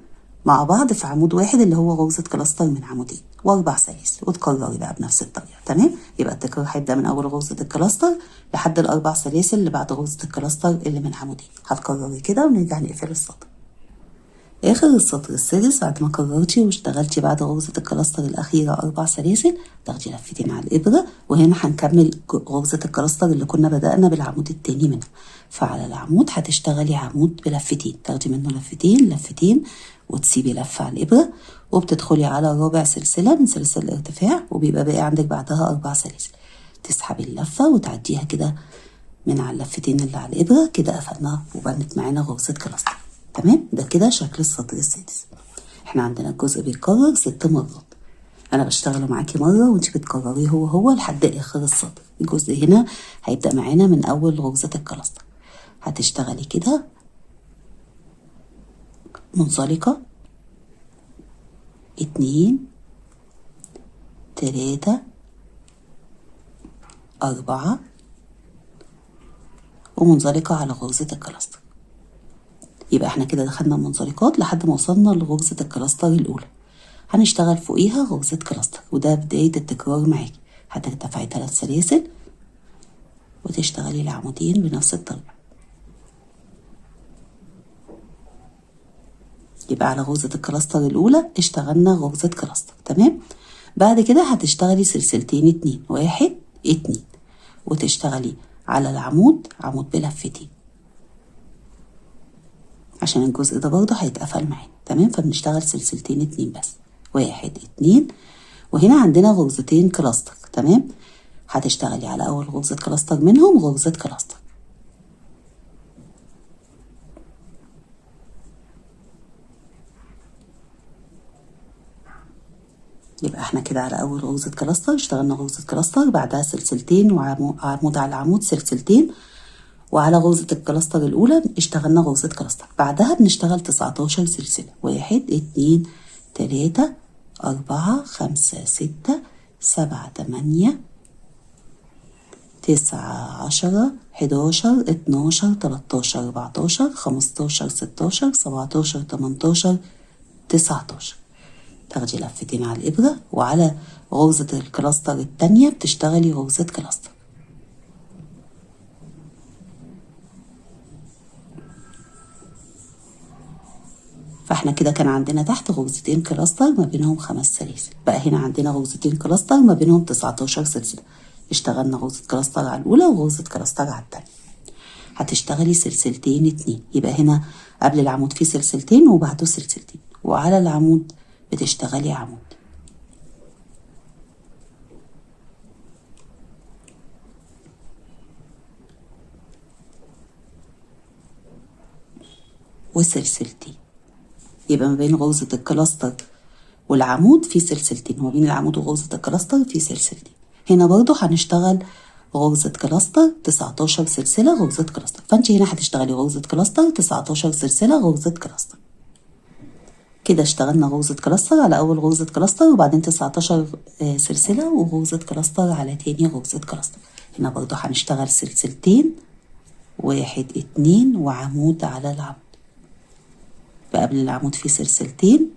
مع بعض في عمود واحد اللي هو غرزة كلاستر من عمودين، و4 سلاسل، وتكرري بقى بنفس الطريقة. تمام. يبقى التكرار هيبدأ من أول غرزة الكلاستر لحد ال4 سلاسل اللي بعد غرزة الكلاستر اللي من عمودين. هتكرري كده ونرجع نقفل السطر. آخر السطر السادس بعد ما كررتي واشتغلتي بعد غرزة الكلاستر الأخيرة 4 سلاسل، تاخدي لفتين على الإبرة، وهنا هنكمل غرزة الكلاستر اللي كنا بدأنا بالعمود التاني منها. فعلى العمود هتشتغلي عمود بلفتين، تاخدي منه لفتين وتسيبي لفة على الإبرة، وبتدخلي على رابع سلسلة من سلسلة الارتفاع، وبيبقى باقي عندك بعدها 4 سلاسل. تسحبي اللفة وتعديها كده من على اللفتين اللي على الإبرة. كده قفلنا وبنت معانا غرزة كلاستر. تمام. ده كده شكل السطر السادس. احنا عندنا الجزء بيتكرر 6 مرات. انا بشتغله معاكي مره وانت بتكرريه هو لحد اخر السطر. الجزء هنا هيبدا معانا من اول غرزه الكلاستر. هتشتغلي كده منزلقه 2 3 4 ومنزلقه على غرزه الكلاستر. يبقى احنا كده دخلنا منزلقات لحد ما وصلنا لغرزة الكلاستر الأولى. هنشتغل فوقيها غرزة كلاستر، وده بداية التكرار معاكي. هترتفعي 3 سلاسل وتشتغلي العمودين بنفس الطريقة. يبقى على غرزة الكلاستر الأولى اشتغلنا غرزة كلاستر. تمام. بعد كده هتشتغلي سلسلتين 2 1 2، وتشتغلي على العمود عمود بلفتين عشان الجزء ده برضه هيتقفل معانا. تمام. فبنشتغل سلسلتين 2 بس، 1 2، وهنا عندنا غرزتين كلاستر. تمام. هتشتغلي على أول غرزة كلاستر منهم غرزة كلاستر. يبقى احنا كده على أول غرزة كلاستر اشتغلنا غرزة كلاستر، بعدها سلسلتين وعمود على عمود سلسلتين، وعلى غرزة الكلاستر الأولى اشتغلنا غرزة كلاستر. بعدها بنشتغل 19 سلسلة، 1 2 3 4 5 6 7 8 9 10 11 12 13 14 15 16 17 18 19. تاخدي لفتين على الإبرة، وعلى غرزة الكلاستر التانية بتشتغلي غرزة كلاستر. فاحنا كده كان عندنا تحت غرزتين كلاستر ما بينهم 5 سلاسل، بقى هنا عندنا غرزتين كلاستر ما بينهم 19 سلسلة. اشتغلنا غرزة كلاستر على الأولى وغرزة كلاستر على التانية. هتشتغلي سلسلتين 2، يبقى هنا قبل العمود في سلسلتين وبعده سلسلتين، وعلى العمود بتشتغلي عمود. وسلسلتين، يبقى ما بين غرزة الكلاستر والعمود في سلسلتين، وما بين العمود وغرزة الكلاستر في سلسلتين. هنا برضو هنشتغل غرزة كلاستر 19 سلسلة غرزة كلاستر، فانت هنا هتشتغلي غرزة كلاستر 19 سلسلة غرزة كلاستر. كده اشتغلنا غرزة كلاستر على أول غرزة كلاستر، وبعدين 19 سلسلة وغرزة كلاستر على تاني غرزة كلاستر. هنا برضو هنشتغل سلسلتين 1 2 وعمود على العمود، قبل العمود في سلسلتين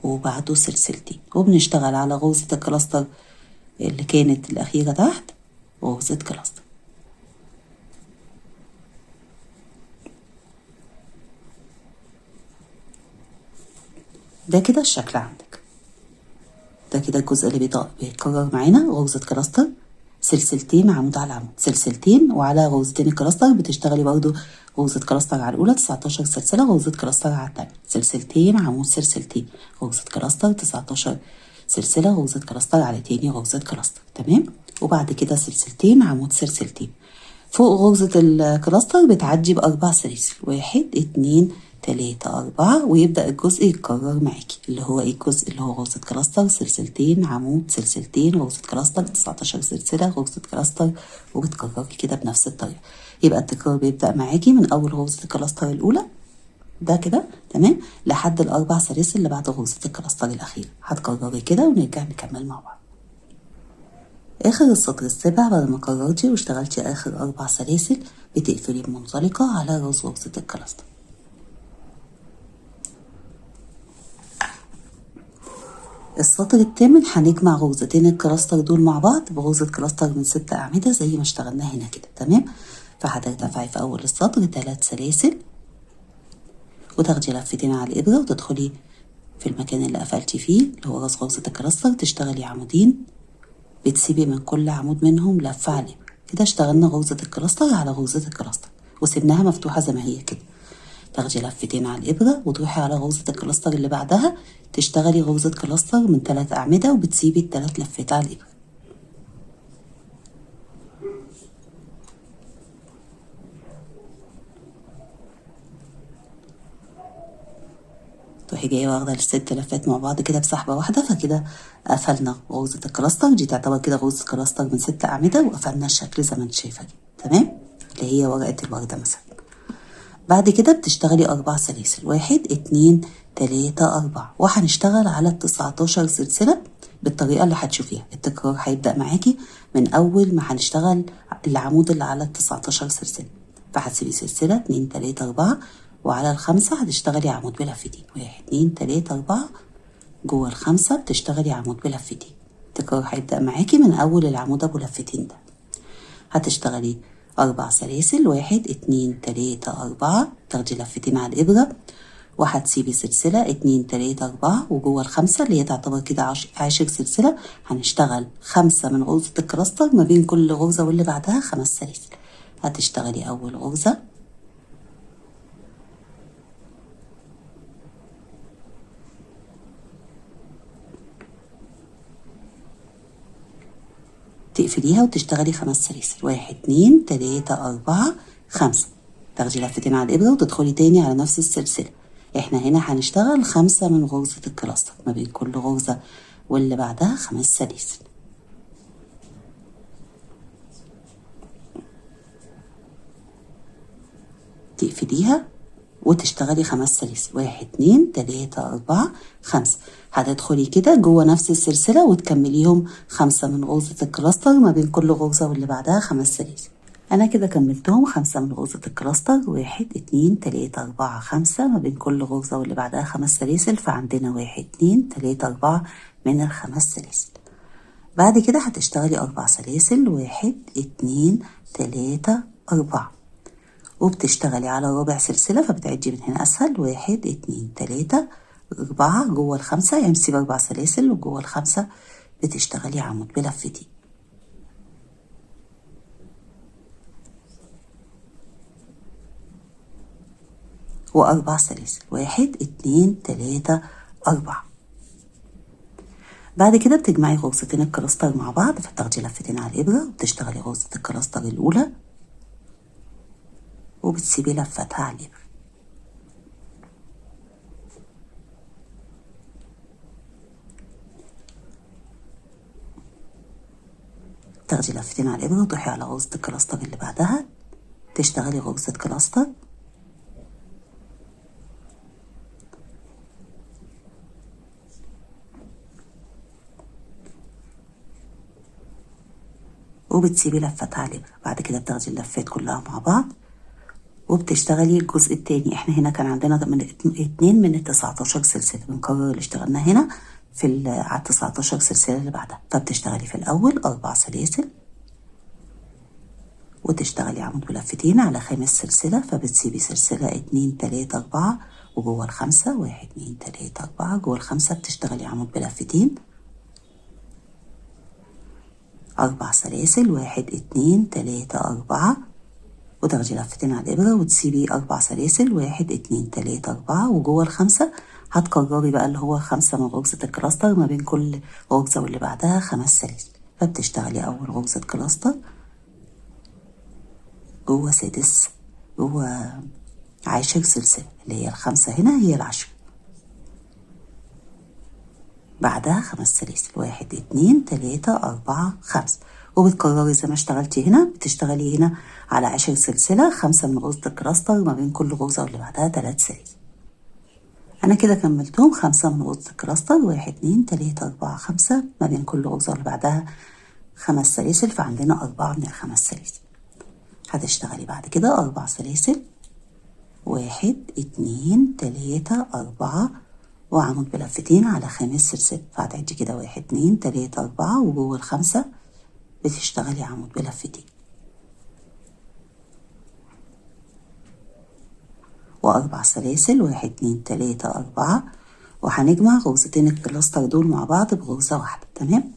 وبعده سلسلتين، وبنشتغل على غرزة الكلاستر اللي كانت الأخيرة تحت غرزة كلاستر. ده كده الشكل عندك، ده كده الجزء اللي بيتكرر معانا غرزة كلاستر، سلسلتين عمود على عمود، سلسلتين، وعلى غرزتين الكلاستر بتشتغلي برضو غرزة كلاستر على الأولى 19 سلسلة غرزة كلاستر على التانية، سلسلتين عمود سلسلتين غرزة كلاستر 19 سلسلة غرزة كلاستر على تاني غرزة كلاستر. تمام. وبعد كده سلسلتين عمود سلسلتين. فوق غرزة الكلاستر بتعدي ب4 سلاسل، 1 2 3 4، ويبدأ الجزء يتكرر معاكي اللي هو ايه الجزء اللي هو غرزة كلاستر سلسلتين عمود سلسلتين غرزة كلاستر 19 سلسلة غرزة كلاستر، وبتكرري كده بنفس الطريقة. يبقى التكرار بيبدأ معاكي من أول غرزة الكلاستر الأولى ده كده تمام لحد ال4 سلاسل اللي بعد غرزة الكلاستر الأخيرة. هتكرري كده ونرجع نكمل مع بعض. آخر السطر السابع بعد ما كررتي واشتغلتي آخر 4 سلاسل بتقفلي بمنزلقة على راس غرزة الكلاستر. السطر الثامن هنجمع غرزتين الكلاستر دول مع بعض بغرزة كلاستر من 6 أعمدة زي ما اشتغلنا هنا كده. تمام. فهترتفعي في أول السطر 3 سلاسل، وتاخدي لفتين على الإبرة وتدخلي في المكان اللي قفلتي فيه اللي هو راس غرزة الكلاستر، تشتغلي عمودين، بتسيبي من كل عمود منهم لفة على الإبرة. كده اشتغلنا غرزة الكلاستر على غرزة الكلاستر وسيبناها مفتوحة زي ما هي كده. تاخدي لفتين على الإبرة وتروحي على غرزة الكلاستر اللي بعدها تشتغلي غرزة كلاستر من 3 أعمدة، وبتسيبي ال3 لفات على الإبرة. تروحي جايه واخده ال6 لفات مع بعض كده بسحبه واحده، فكده قفلنا غرزه الكلاستر دي، تعتبر كده غرزه كلاستر من 6 أعمدة، وقفلنا الشكل زي ما انت شايفه كده. تمام. اللي هي ورقه الورده مثلا. بعد كده بتشتغلي 4 سلاسل، 1 2 3 4، وهنشتغل على 19 سلسله بالطريقه اللي هتشوفيها. التكرار هيبدا معاكي من اول ما هنشتغل العمود اللي على 19 سلسله، فهتسيبي سلسله 2 3 4، وعلى ال5 هتشتغلي عمود بلفتين، 1 2 3 4، جوه ال5 بتشتغلي عمود بلفتين. التكرار هيبدا معاكي من اول العمود ابو لفتين ده. هتشتغلي 4 سلاسل، 1 2 3 4، تاخدي لفتين على الإبرة، وهتسيبي سلسلة 2 3 4، وجوه ال5 اللي هي تعتبر كده 10 سلسلة هنشتغل 5 من غرزة الكلاستر، ما بين كل غرزة واللي بعدها 5 سلاسل. هتشتغلي أول غرزة، تقفليها وتشتغلي 5 سلاسل، 1 2 3 4 5، تاخدي لفتين على الإبرة وتدخلي تاني على نفس السلسلة. احنا هنا هنشتغل 5 من غرزة الكلاستر، ما بين كل غرزة واللي بعدها 5 سلاسل. تقفليها وتشتغلي 5 سلاسل، 1 2 3 4 5. هتدخلي كده جوه نفس السلسلة وتكمليهم 5 من غرزة الكلاستر، ما بين كل غرزة واللي بعدها 5 سلاسل. أنا كده كملتهم 5 من غرزة الكلاستر، 1 2 3 4 5، ما بين كل غرزة واللي بعدها 5 سلاسل، فعندنا 1 2 3 4 من ال5 سلاسل. بعد كده هتشتغلي 4 سلاسل، 1 2 3 4، وبتشتغلي على ربع سلسلة، فبتعدي من هنا أسهل، 1 2 3 4 جوه ال5، يعني بتسيبي 4 سلاسل وجوه ال5 بتشتغلي عمود بلفتين. و4 سلاسل، 1 2 3 4. بعد كده بتجمعي غرزتين الكلاستر مع بعض، فتاخدي لفتين على الإبرة وبتشتغلي غرزة الكلاستر الأولى وبتسيبي لفتها على الإبرة. تاخدي لفتين على الإبرة وتروحي على غرزة الكلاستر اللي بعدها، تشتغلي غرزة كلاستر وبتسيبي لفتها على الإبرة. بعد كده بتاخدي اللفات كلها مع بعض وبتشتغلي الجزء التاني. احنا هنا كان عندنا من 2 من 19 سلسلة، بنكرر اللي اشتغلنا هنا في على 19 سلسلة اللي بعدها. فبتشتغلي في الأول 4 سلاسل وتشتغلي عمود بلفتين على 5 سلسلة، فبتسيبي سلسلة 2 3 4 وجوه ال5 1 2 3 4 جوه ال5 بتشتغلي عمود بلفتين، 4 سلاسل، 1 2 3 4، وتاخدي لفتين على الإبرة وتسيبي 4 سلاسل، 1 2 3 4، وجوه ال5 هتكرري بقى اللي هو 5 من غرزة الكلاستر، ما بين كل غرزة واللي بعدها 5 سلاسل. فبتشتغلي أول غرزة كلاستر جوه سادس، جوه 10 سلسلة اللي هي ال5 هنا هي ال10، بعدها 5 سلاسل، 1 2 3 4 5، وبتكرري زي ما اشتغلتي هنا. بتشتغلي هنا على 10 سلسلة، 5 من غرزة الكلاستر، ما بين كل غرزة واللي بعدها 3 سلاسل. أنا كده كملتهم 5 من غرزة الكلاستر، 1 2 3 4 5، ما بين كل غرزة واللي بعدها 5 سلاسل، فعندنا 4 من ال5 سلاسل. هتشتغلي بعد كده 4 سلاسل، 1 2 3 4 وعمود بلفتين على 5 سلسلة، فهتعدي كده 1 2 3 4 وجوه ال5 بتشتغلي عمود بلفتين و4 سلاسل، 1 2 3 4، وهنجمع غرزتين الكلاستر دول مع بعض بغرزة واحدة. تمام.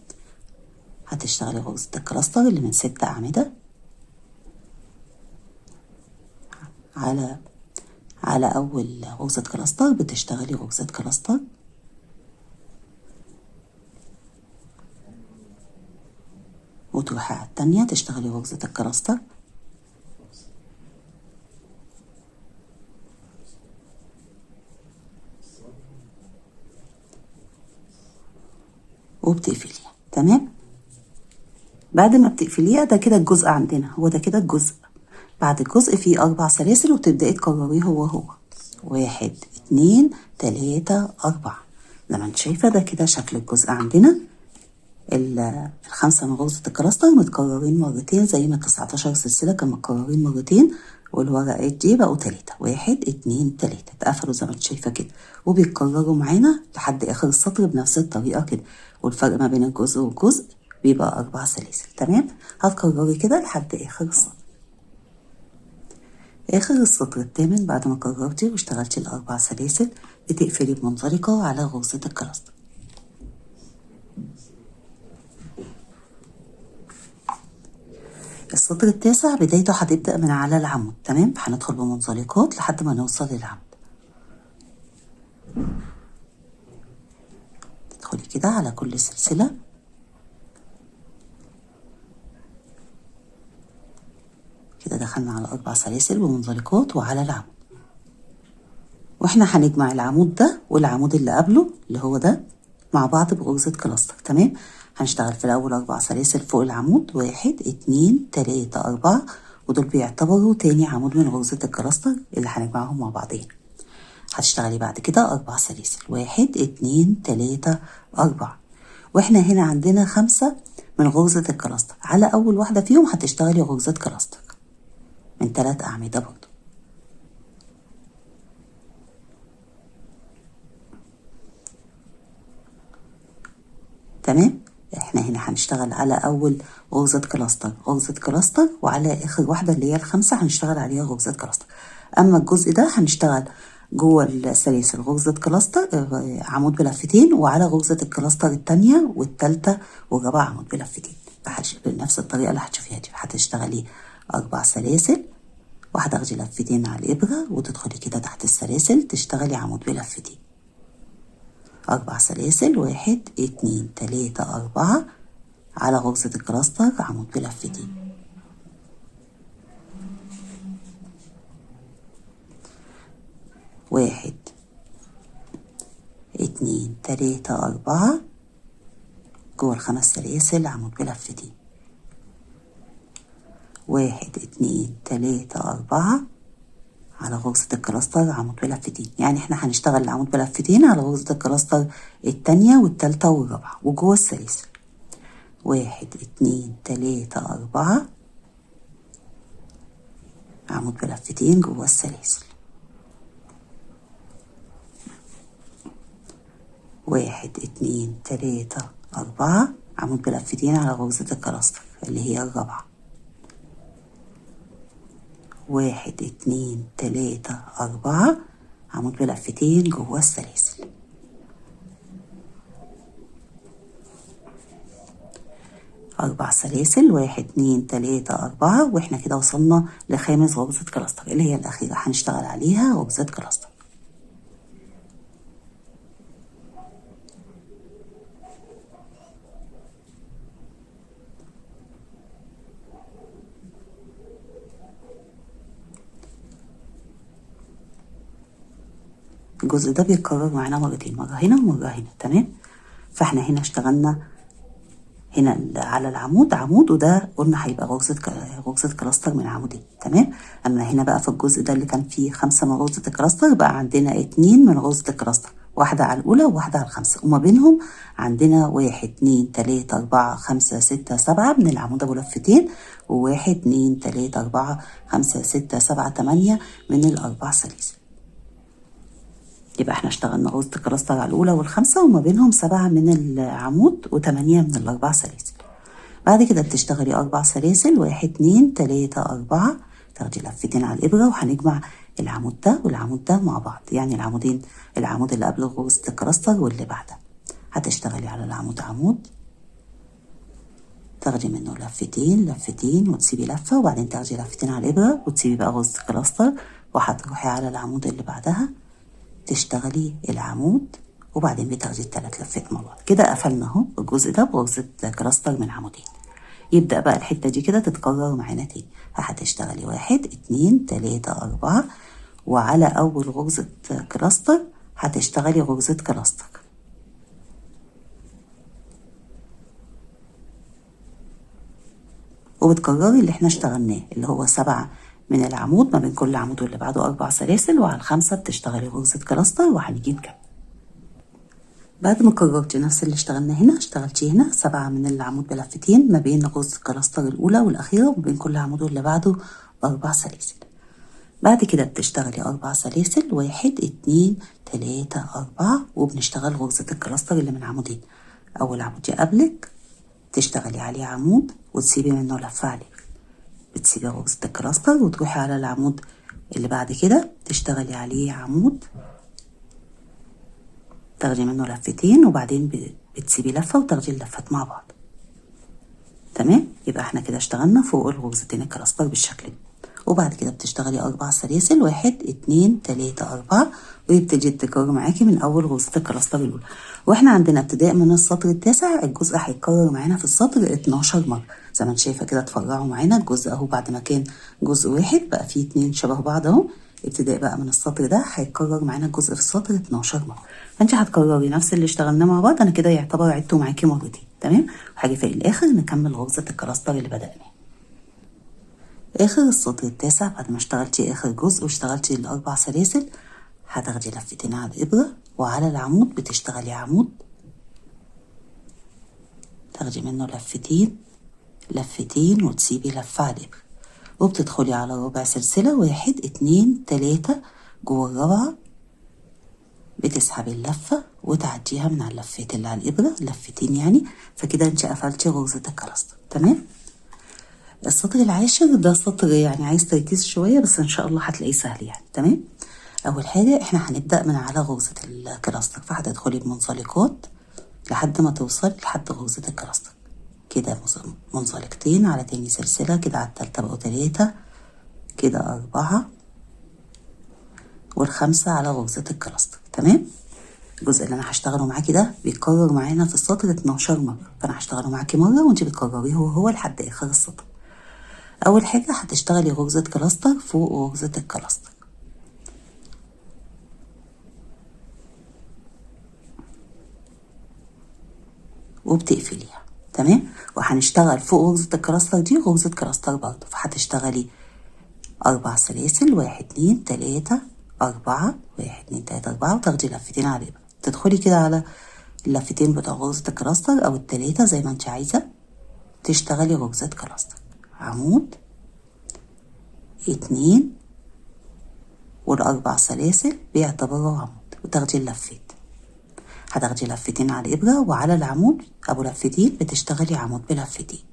هتشتغلي غرزة الكلاستر اللي من 6 أعمدة على أول غرزة كلاستر، بتشتغلي غرزة كلاستر وتروحي على التانية تشتغلي غرزة الكلاستر وبتقفليها. تمام. بعد ما بتقفليها ده كده الجزء عندنا، هو ده كده الجزء. بعد الجزء فيه 4 سلاسل وتبدأي تكرريه هو 1 2 3 4. زي ما انت شايفة ده كده شكل الجزء عندنا. ال5 من غرزة الكلاستر متكررين مرتين زي ما 19 سلسلة كانوا متكررين مرتين، والورقات دي بقوا 3، 1 2 3 اتقفلوا زي ما انت شايفة كده، وبيتكرروا معانا لحد آخر السطر بنفس الطريقة كده، والفرق ما بين الجزء والجزء بيبقى 4 سلاسل. تمام. هتكرري كده لحد آخر السطر. آخر السطر الثامن بعد ما كررتي واشتغلتي ال4 سلاسل بتقفلي بمنزلقة على غرزة الكلاستر. السطر التاسع بدايته هتبدأ من على العمود. تمام. هندخل بمنزلقات لحد ما نوصل للعمود. تدخلي كده على كل سلسلة كده، دخلنا على 4 سلاسل ومنزلقات وعلى العمود، واحنا هنجمع العمود ده والعمود اللي قبله اللي هو ده مع بعض بغرزة كلاستر. تمام. هنشتغل في الأول 4 سلاسل فوق العمود، 1 2 3 4، ودول بيعتبروا تاني عمود من غرزة الكلاستر اللي هنجمعهم مع بعضين. هتشتغلي بعد كده 4 سلاسل، 1 2 3 4. واحنا هنا عندنا 5 من غرزة الكلاستر، على أول واحدة فيهم هتشتغلي غرزة كلاستر من 3 أعمدة برضو. تمام. احنا هنا هنشتغل على أول غرزة كلاستر غرزة كلاستر، وعلى آخر واحدة اللي هي ال5 هنشتغل عليها غرزة كلاستر. أما الجزء ده هنشتغل جوه السلاسل غرزة كلاستر عمود بلفتين، وعلى غرزة الكلاستر التانية والتالتة والرابعة عمود بلفتين بنفس الطريقة اللي هتشوفيها دي. هتشتغلي 4 سلاسل وهتاخدي لفتين على الإبرة وتدخلي كده تحت السلاسل تشتغلي عمود بلفتين. 4 سلاسل، 1 2 3 4 على غرزة الكلاستر عمود بلفتين. 1 2 3 4 جوه ال5 سلاسل عمود بلفتين. 1 2 3 4 على غرزة الكلاستر عمود بلفتين. يعني احنا هنشتغل العمود بلفتين على غرزة الكلاستر التانية والتالتة والرابعة وجوه السلاسل. 1 2 3 4 عمود بلفتين جوه السلاسل. 1 2 3 4 عمود بلفتين على غرزة الكلاستر اللي هي الرابعة. 1 2 3 4 عمود بلفتين جوه السلاسل. 4 سلاسل، 1 2 3 4، واحنا كده وصلنا لخامس غرزة كلاستر اللي هي الأخيرة هنشتغل عليها غرزة كلاستر. الجزء ده بيتكرر معانا مرتين، مرة هنا ومرة هنا. تمام. فاحنا هنا اشتغلنا هنا على العمود عمود، وده قلنا هيبقى غرزة كلاستر من عمودين. تمام. اما هنا بقى في الجزء ده اللي كان فيه 5 من غرزة الكلاستر بقى عندنا 2 من غرزة الكلاستر، واحدة على الأولى وواحدة على ال5، وما بينهم عندنا 1 2 3 4 5 6 7 من العمود أبو لفتين، و1 2 3 4 5 6 7 8 من الأربع سلاسل. يبقى احنا اشتغلنا غرزة الكلاستر على الأولى وال5، وما بينهم 7 من العمود و8 من الأربع سلاسل. بعد كده بتشتغلي 4 سلاسل، 1 2 3 4، تاخدي لفتين على الإبرة وهنجمع العمود ده والعمود ده مع بعض، يعني العمود اللي قبل غرزة الكلاستر واللي بعدها. هتشتغلي على العمود عمود، تاخدي منه لفتين وتسيبي لفة، وبعدين تاخدي لفتين على الإبرة وتسيبي بقى غرزة الكلاستر، وهتروحي على العمود اللي بعدها تشتغلي العمود، وبعدين بتاخدي ال3 لفات مع بعض. كده قفلنا اهو الجزء ده بغرزة كلاستر من عمودين. يبدأ بقى الحتة دي كده تتكرر معانا تاني. هتشتغلي 1 2 3 4، وعلى أول غرزة كلاستر هتشتغلي غرزة كلاستر، وبتكرري اللي احنا اشتغلناه اللي هو 7 من العمود، ما بين كل عمود واللي بعده 4 سلاسل، وعلى ال5 بتشتغلي غرزة كلاستر، وهنيجي نكمل. بعد ما كررتي نفس اللي اشتغلنا هنا، اشتغلتي هنا 7 من العمود بلفتين ما بين غرزة الكلاستر الأولى والأخيرة، وما بين كل عمود واللي بعده 4 سلاسل. بعد كده بتشتغلي 4 سلاسل، 1 2 3 4، وبنشتغل غرزة الكلاستر اللي من عمودين. أول عمود يقابلك تشتغلي عليه عمود وتسيبي منه لفة عليه، بتسيبي غرزة الكلاستر وتروحي على العمود اللي بعد كده تشتغلي عليه عمود، تاخدي منه لفتين، وبعدين بتسيبي لفة وتاخدي اللفات مع بعض. تمام. يبقى احنا كده اشتغلنا فوق الغرزتين الكلاستر بالشكل ده. وبعد كده بتشتغلي 4 سلاسل، 1 2 3 4، ويبتدي التكرار معاكي من أول غرزة الكلاستر الأولى. واحنا عندنا ابتداء من السطر التاسع الجزء هيتكرر معانا في السطر 12 مرة، زي ما انت شايفة كده. تفرعوا معانا الجزء اهو، بعد ما كان جزء واحد بقى فيه 2 شبه بعض اهو. ابتداء بقى من السطر ده هيتكرر معانا الجزء في السطر 12 مرة. فانت هتكرري نفس اللي اشتغلناه مع بعض. انا كده يعتبر عدته معاكي مرتين. تمام. وهاجي في الآخر نكمل غرزة الكلاستر اللي بدأناه. اخر السطر التاسع بعد ما اشتغلتي اخر جزء واشتغلتي الاربع سلاسل هتاخدي لفتين على الابرة، وعلى العمود بتشتغلي عمود تاخدي منه لفتين لفتين وتسيبي لفة على الابرة، وبتدخلي على ربع سلسلة 1 2 3 جوه الرابعة بتسحبي اللفة وتعديها من على اللفات اللي على الابرة لفتين يعني، فكده انت قفلتي غرزة الكلاستر. تمام. السطر العاشر ده سطر يعني عايز تركيز شوية بس ان شاء الله هتلاقيه سهل يعني. تمام. اول حاجة احنا هنبدأ من على غرزة الكلاستر، فهتدخلي بمنزلقات لحد ما توصلي لحد غرزة الكلاستر كده، منزلقتين على تاني سلسلة كده، على التالتة بقوا 3 كده 4 والخامسة على غرزة الكلاستر. تمام. الجزء اللي انا هشتغله معاكي ده بيتكرر معانا في السطر 12 مرة، فانا هشتغله معاكي مرة وانت بتكرريه هو لحد اخر السطر. اول حاجة هتشتغلي غرزة كلاستر فوق غرزة الكلاستر وبتقفليها. تمام. وهنشتغل فوق غرزة الكلاستر دي غرزة كلاستر برضه، فهتشتغلي 4 سلاسل 1 2 3 4 1 2 3 4 وتاخدي لفتين على الابرة، تدخلي كده على اللفتين بتوع غرزة الكلاستر او التلاتة زي ما انت عايزة، تشتغلي غرزة كلاستر عمود 2 والاربع سلاسل بيعتبروا عمود وتاخدي اللفات، هتاخدي لفتين على الابرة وعلى العمود ابو لفتين بتشتغلي عمود بلفتين،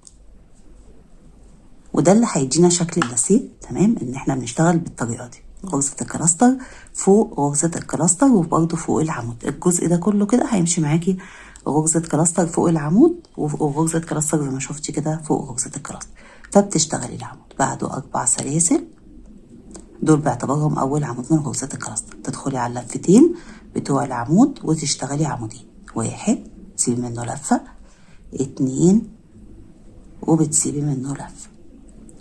وده اللي هيدينا شكل اللاسيه. تمام. ان احنا بنشتغل بالطريقه دي غرزة الكلاستر فوق غرزة الكلاستر وبرده فوق العمود، الجزء ده كله كده هيمشي معاكي غرزة كلاستر فوق العمود وغرزة كلاستر زي ما شفتي كده فوق غرزة الكلاستر، فبتشتغلي العمود بعده 4 سلاسل دول باعتبارهم اول عمود من غرزة الكلاستر، تدخلي على اللفتين بتوع العمود وتشتغلي عمودين، 1 تسيبي منه لفة 2 وبتسيبي منه لفة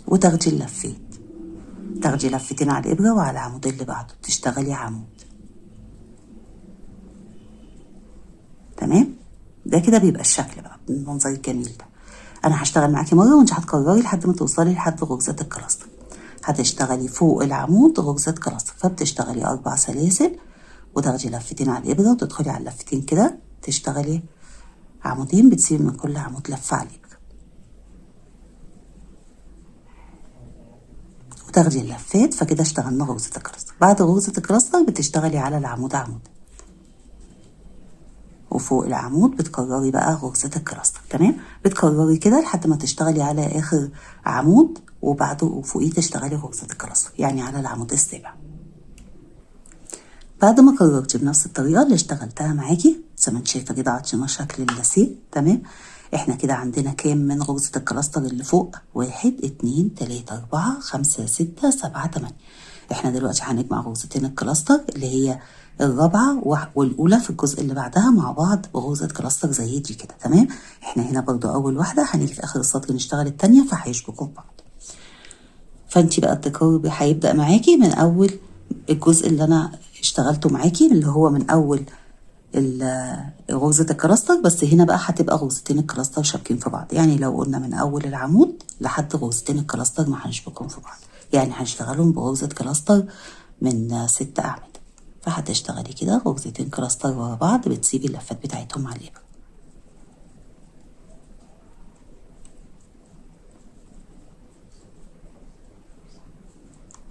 وتاخدي اللفات، تاخدي لفتين على الابرة وعلى العمود اللي بعده تشتغلي عمود. تمام. ده كده بيبقى الشكل بقى بالمنظر الجميل ده. انا هشتغل معاكي مره وانت هتكرري لحد ما توصلي لحد غرزة الكلاستر، هتشتغلي فوق العمود غرزة كلاستر، فبتشتغلي 4 سلاسل وتاخدي لفتين على الابرة وتدخلي على اللفتين كده تشتغلي عمودين، بتسيبي من كل عمود لفة على الابرة وتاخدي اللفات، فكده اشتغلنا غرزة الكلاستر. بعد غرزة الكلاستر بتشتغلي على العمود عمود وفوق العمود بتكرري بقى غرزة الكلاستر. تمام. بتكرري كده لحد ما تشتغلي على اخر عمود وبعده وفوقيه تشتغلي غرزة الكلاستر يعني على العمود السابع. بعد ما كررتي بنفس الطريقة اللي اشتغلتها معاكي زي ما انت شايفة كده عطينا شكل اللاسيه. تمام. احنا كده عندنا كام من غرزة الكلاستر اللي فوق؟ 1 2 3 4 5 6 7 8. احنا دلوقتي هنجمع غرزتين الكلاستر اللي هي الرابعة والأولى في الجزء اللي بعدها مع بعض بغرزة كلاستر زي دي كده. تمام. احنا هنا برضو أول واحدة هنيجي في آخر السطر نشتغل التانية فهيشبكوا في بعض، فانتي بقى التكرار هيبدأ معاكي من أول الجزء اللي أنا اشتغلته معاكي اللي هو من أول غرزة الكلاستر، بس هنا بقى هتبقى غرزتين الكلاستر شابكين في بعض، يعني لو قلنا من أول العمود لحد غرزتين الكلاستر ما هنشبكهم في بعض، يعني هنشتغلهم بغرزة كلاستر من 6 أعمدة، فهتشتغلي كده غرزتين كلاستر ورا بعض بتسيبي اللفات بتاعتهم على الإبرة.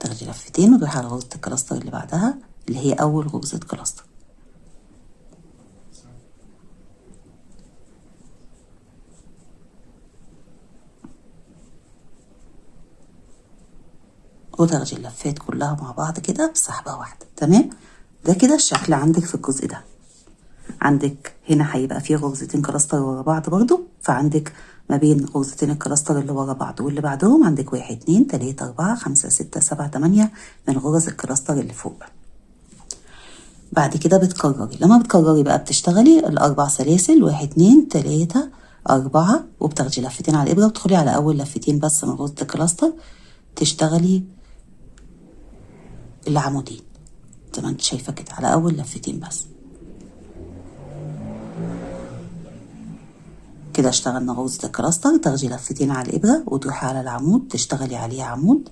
تاخدي لفتين وتروحي على غرزة الكلاستر اللي بعدها اللي هي أول غرزة كلاستر، وتاخدي اللفات كلها مع بعض كده بسحبة واحدة. تمام. ده كده الشكل عندك في الجزء ده. عندك هنا هيبقى فيه غرزتين كلاستر ورا بعض برضو، فعندك ما بين غرزتين الكلاستر اللي ورا بعض واللي بعدهم عندك 1 2 3 4 5 6 7 8 من غرز الكلاستر اللي فوق. بعد كده بتكرري، لما بتكرري بقى بتشتغلي الأربع سلاسل 1 2 3 4 وبتاخدي لفتين على الإبرة وتدخلي على أول لفتين بس من غرزة الكلاستر تشتغلي العمودين زي ما انت شايفة كده على أول لفتين بس كده اشتغلنا غرزة الكلاستر. تاخدي لفتين على الإبرة وتروحي على العمود تشتغلي عليه عمود،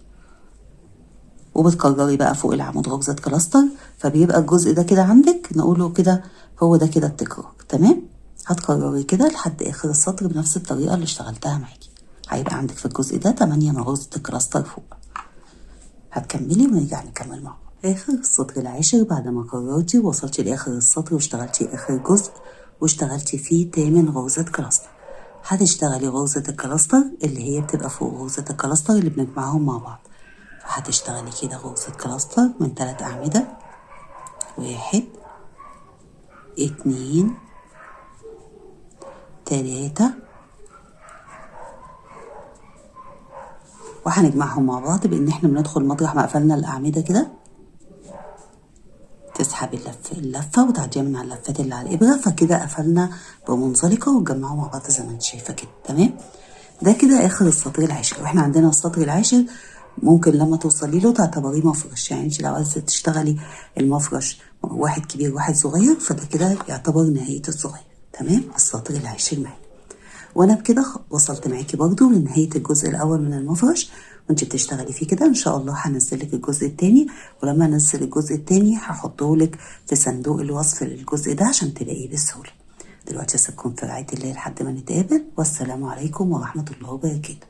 وبتكرري بقى فوق العمود غرزة كلاستر، فبيبقى الجزء ده كده عندك نقوله كده هو ده كده التكرار. تمام، هتكرري كده لحد آخر السطر بنفس الطريقة اللي اشتغلتها معاكي. هيبقى عندك في الجزء ده 8 من غرزة الكلاستر فوق. هتكملي ونرجع نكمل مع بعض. آخر السطر العاشر بعد ما كررتي ووصلتي لآخر السطر واشتغلتي آخر جزء واشتغلتي فيه 8 غرزة كلاستر، هتشتغلي غرزة الكلاستر اللي هي بتبقى فوق غرزة الكلاستر اللي بنجمعهم مع بعض. فهتشتغلي كده غرزة كلاستر من 3 أعمدة، 1 2 3، وهنجمعهم مع بعض بإن احنا بندخل مطرح ما قفلنا الأعمدة كده، تسحبي اللفة وتعديها من على اللفات اللي على الإبرة، فكده قفلنا بمنزلقة وتجمعوا مع بعض زي ما انت شايفة كده. تمام، ده كده آخر السطر العاشر. واحنا عندنا السطر العاشر ممكن لما توصلي له تعتبريه مفرش، يعني انت لو عايزة تشتغلي المفرش واحد كبير واحد صغير فده كده يعتبر نهاية الصغير. تمام، السطر العاشر معانا. وانا بكده وصلت معاكي برضو لنهاية الجزء الاول من المفرش، وانت بتشتغلي فيه كده ان شاء الله هنزلك الجزء التاني، ولما انزل الجزء التاني هحطه لك في صندوق الوصف للجزء ده عشان تلاقيه بسهولة. دلوقتي اسيبكم في رعاية الله لحد ما نتقابل، والسلام عليكم ورحمة الله وبركاته.